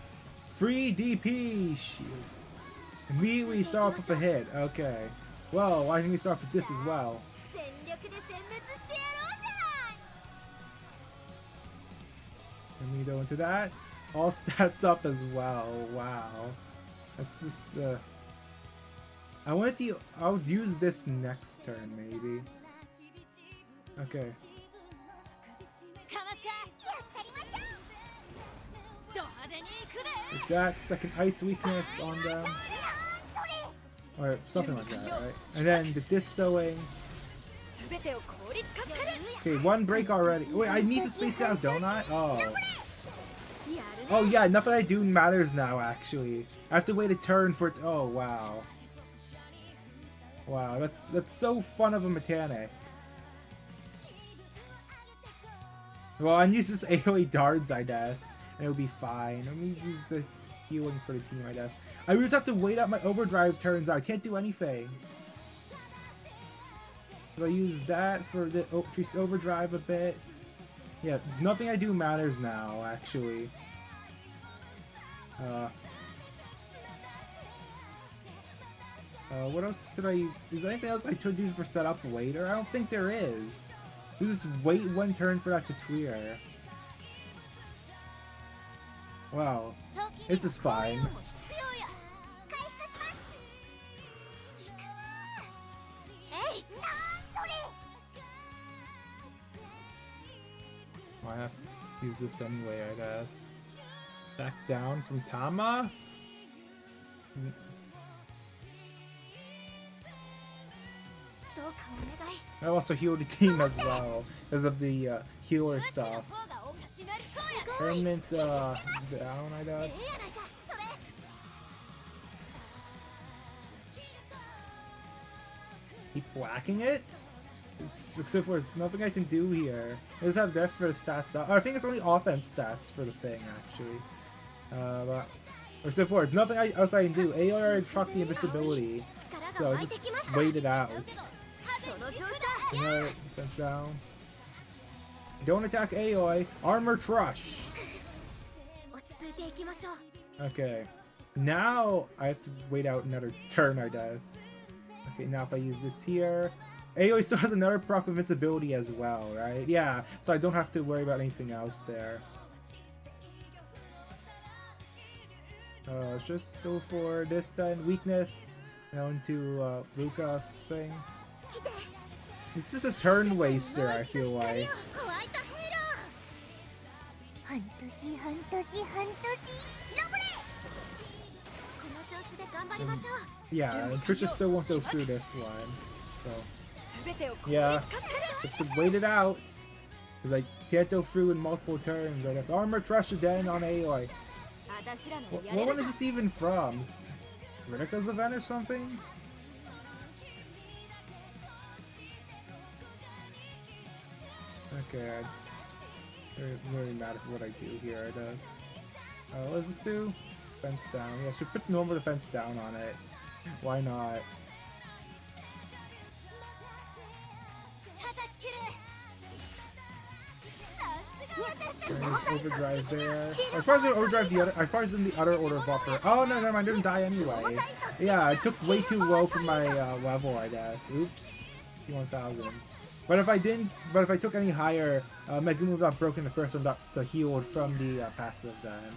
free DP shields. Immediately start off with a hit. Okay. Well, why didn't we start off with this as well? Let me go into that. All stats up as well. Wow. That's just I'll use this next turn maybe. Okay. With that, second ice weakness on them. Or something like that, right? And then the distoing. Okay, one break already. Wait, I need to space it out, don't I? Oh. Oh yeah, nothing I do matters now, actually. I have to wait a turn for it. Oh, wow. Wow, that's so fun of a mechanic. Well, I use this AoE darts, I guess, and it'll be fine. Let me use the healing for the team, I guess. I just have to wait out my overdrive turns out. I can't do anything. So I use that for the increase overdrive a bit. Yeah, there's nothing I do matters now, actually. What else did I use? Is there anything else I could use for setup later? I don't think there is. We just wait one turn for that to clear. Wow, this is fine. I have to use this anyway, I guess. Back down from Tama. I also healed the team as well because of the healer stuff. Permanent down, I guess. Keep whacking it? Except for there's nothing I can do here. I just have death for the stats. Oh, I think it's only offense stats for the thing, actually. But except for it's nothing else I can do. AR truck the invincibility. So I just wait it out. Another defense down. Don't attack Aoi. Armor Trush. Okay. Now I have to wait out another turn, I guess. Okay, now if I use this here, Aoi still has another proc invincibility as well, right? Yeah, so I don't have to worry about anything else there. Let's just go for this then. Weakness. Into Luka's thing. This is a turn waster, I feel like. Yeah, Trisha still won't go through this one. So, yeah, have to wait it out. Because I can't go through in multiple turns. I guess Armor Trush again on Aoi. What one is this even from? Ritika's event or something? Okay, it's really matter what I do here, I guess. What does this do? Defense down. Yeah, should put normal defense down on it. Why not? There's overdrive there. As far as the overdrive, as far as in the other order of Walpurgis. Oh no, never mind. I didn't die anyway. Yeah, I took way too low for my level, I guess. Oops, 1000. But if I took any higher, my move got broken the first one got healed from the passive then.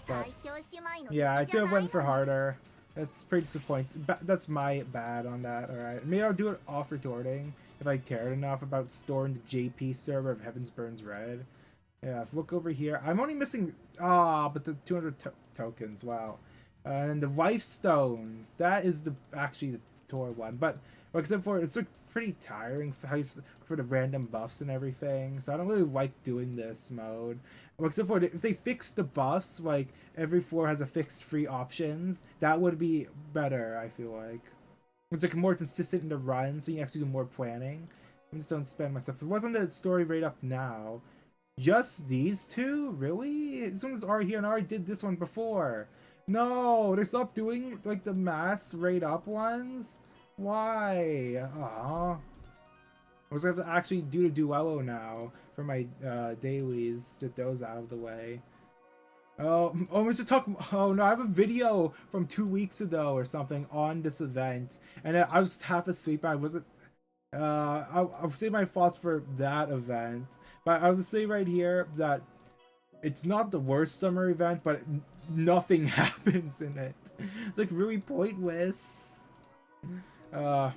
But yeah, I could have went for harder. That's pretty disappointing. That's my bad on that. All right, maybe I'll do it off retorting if I cared enough about storing the JP server of Heavens Burns Red. Yeah, if look over here, I'm only missing but the 200 tokens. Wow, and the life stones. That is actually the Tor one, but except for it's like pretty tiring for the random buffs and everything. So I don't really like doing this mode. Except for if they fix the buffs, like every floor has a fixed free options, that would be better. I feel like it's like more consistent in the run, so you actually do more planning. I just don't spend myself. If it wasn't the story right up now. Just these two? Really? This one's already here and I already did this one before. No, they stopped doing like the mass rate up ones? Why? Aww. I was gonna have to actually do the duello now for my dailies. Get those out of the way. Oh, Mr. Talk. Oh no, I have a video from 2 weeks ago or something on this event, and I was half asleep. I wasn't. I'll say my thoughts for that event. But I was just saying right here that it's not the worst summer event, but nothing happens in it. It's like really pointless. Okay,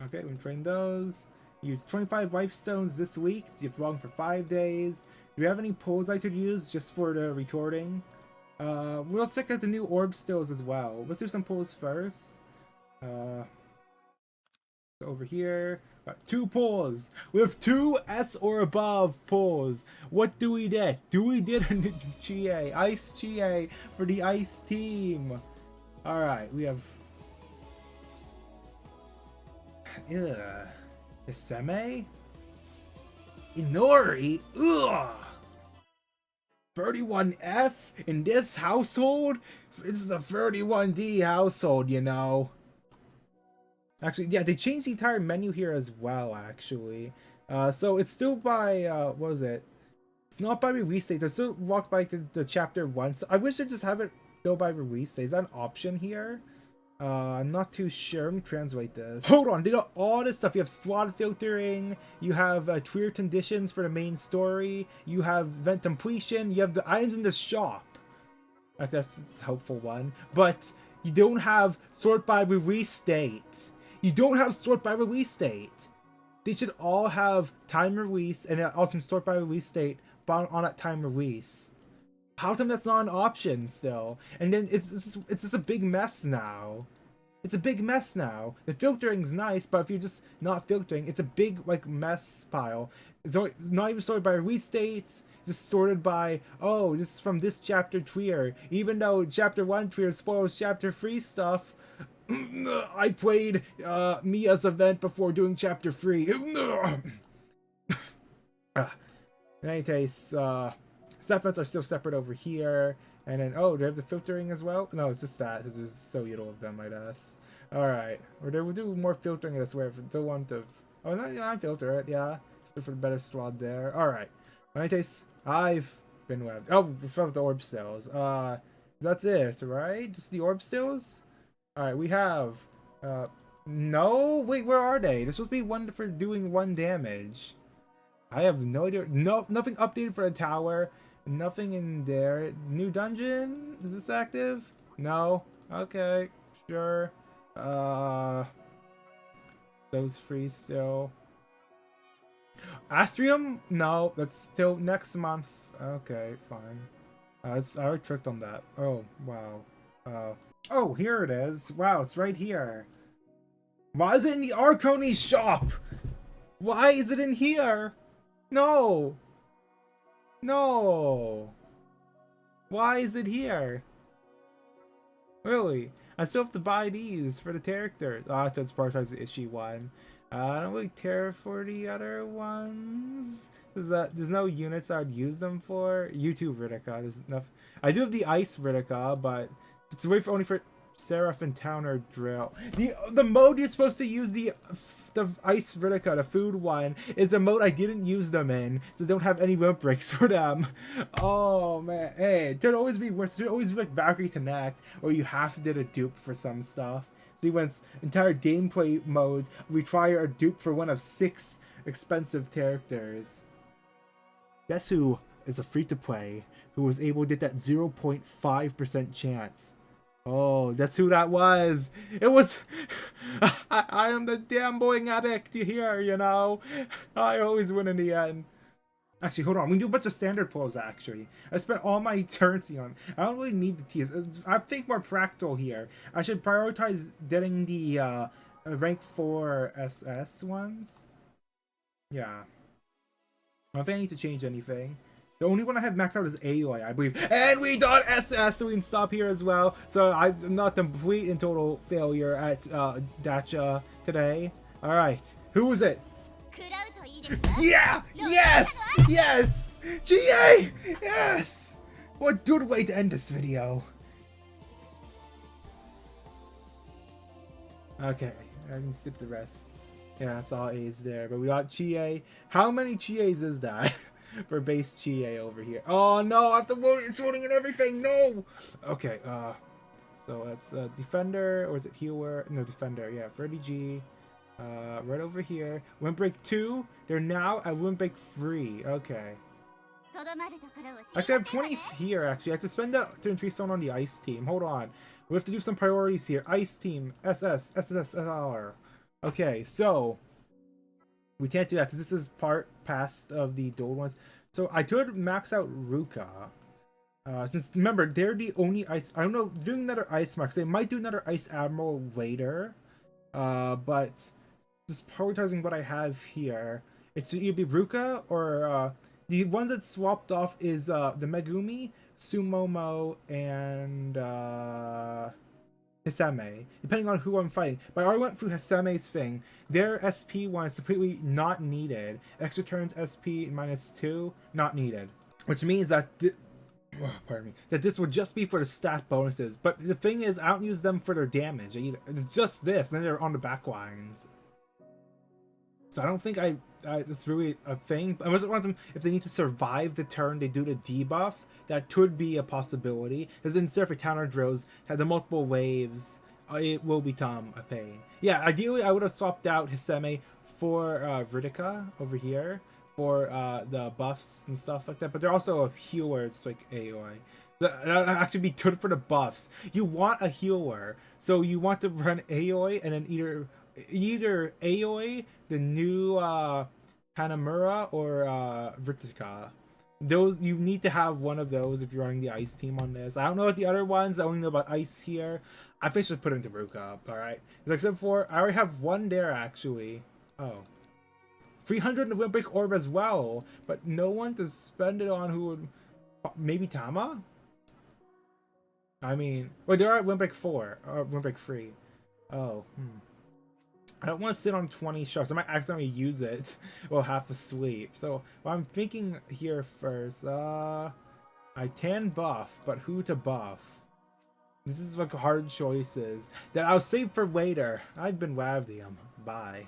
we train those. Use 25 life stones this week. You've long for 5 days. Do you have any pulls I could use just for the retorting? We'll check out the new orb stills as well. Let's do some pulls first. Over here. 2 pulls. We have 2 S or above pulls. What do we get? Do we get a GA? Ice GA for the ice team. Alright, we have Iseme? Inori? Ugh! 31F in this household? This is a 31D household, you know. Actually, yeah, they changed the entire menu here as well, actually. So it's still by, what was it? It's not by release dates. I still walked by the chapter once. I wish I'd just have it go by release dates. Is that an option here? I'm not too sure. Let me translate this. Hold on, they got all this stuff. You have squad filtering, you have trigger conditions for the main story, you have event completion, you have the items in the shop. That's a helpful one. But you don't have sort by release date. You don't have sort by release date. They should all have time release and an option sort by release date on that time release. How come that's not an option still? And then it's just a big mess now. It's a big mess now. The filtering's nice, but if you're just not filtering, it's a big like mess pile. It's not even sorted by release date. Just sorted by, oh, this is from this chapter trigger. Even though chapter 1 trigger spoils chapter 3 stuff. I played Mia's event before doing chapter 3. In any case, segments are still separate over here. And then, oh, do they have the filtering as well? No, it's just that. There's so little of them, I guess. Alright. We'll do more filtering, I swear. If I don't want to... Oh, no, yeah, I filter it, yeah. for the better slot there. Alright. I've been webbed. Oh, from the orb stills. That's it, right? Just the orb stills? Alright, we have no, wait, where are they? They're supposed to be one for doing 1 damage. I have no idea. No, nothing updated for the tower. Nothing in there. New dungeon? Is this active? No. Okay, sure. Those free still. Astrium? No, that's still next month. Okay, fine. I already tricked on that. Oh, wow. Oh, here it is. Wow, it's right here. Why is it in the Arcony shop? Why is it in here? No. No. Why is it here? Really? I still have to buy these for the characters. Ah, so it's prioritize the issue 1. I don't really care for the other ones. There's no units I would use them for. U2 Ritica. There's enough. I do have the Ice Ritica, but it's only for Seraph and Towner Drill. The mode you're supposed to use the Ice Ritica, the food one, is the mode I didn't use them in, so don't have any wimp breaks for them. Oh man, hey, it should always be worse. It should always be like Valkyrie Connect, or you have to do a dupe for some stuff. So when entire gameplay modes require a dupe for one of 6 expensive characters. Guess who is a free-to-play who was able to get that 0.5% chance? Oh, that's who that was. It was... I am the damn boing addict here, you know? I always win in the end. Actually, hold on. We can do a bunch of standard pulls, actually. I spent all my eternity on... I don't really need the TS. I think more practical here. I should prioritize getting the rank 4 SS ones. Yeah. I don't think I need to change anything. The only one I have maxed out is AOI, I believe. And we got SS, so we can stop here as well. So I'm not complete and total failure at Dacha today. Alright. Who was it? Yeah! Yes! Yes! GA! Yes! What good way to end this video. Okay, I can skip the rest. Yeah, that's all A's there. But we got GA. How many GAs is that? For base GA over here. Oh no, I have to vote. It's voting in everything. No. Okay. So that's defender, or is it healer? No, defender. Yeah, 30G. Right over here. Wimp break 2. They're now at wimp break 3. Okay. Actually, I have 20 here. Actually, I have to spend that to increase someone on the ice team. Hold on. We have to do some priorities here. Ice team, SS, SSR. Okay, so we can't do that because this is part past of the dual ones. So I could max out Ruka. Since remember, they're the only ice. I don't know, doing another ice max. They might do another ice admiral later. But just prioritizing what I have here, it's either be Ruka or the ones that swapped off is the Megumi, Sumomo, and Hisame, depending on who I'm fighting. But I already went through Hisame's thing. Their SP one is completely not needed. Extra turns SP -2, not needed. Which means that, pardon me, that this would just be for the stat bonuses. But the thing is, I don't use them for their damage. It's just this, and then they're on the back lines. So I don't think that's really a thing. I must want them, if they need to survive the turn they do the debuff, that could be a possibility. Because instead for counter drills, had the multiple waves, it will become a pain. Yeah, ideally I would have swapped out Hisame for Ritica over here for the buffs and stuff like that. But they're also a healer, it's like AOI. That actually be good for the buffs. You want a healer, so you want to run AOI and then either AOI, the new Hanamura, or Ritica. Those, you need to have one of those if you're running the ice team on this. I don't know about the other ones. I only know about ice here. I think I should put into Ruka up, alright? Except for, I already have one there actually. Oh. 300 in the Windbreak Orb as well, but no one to spend it on who would... Maybe Tama? I mean... Wait, they're at Windbreak 4, or Windbreak 3. Oh, I don't want to sit on 20 sharks. I might accidentally use it while half asleep. So what I'm thinking here first, I can buff, but who to buff? This is like hard choices that I'll save for later. I've been Wavdium. Bye.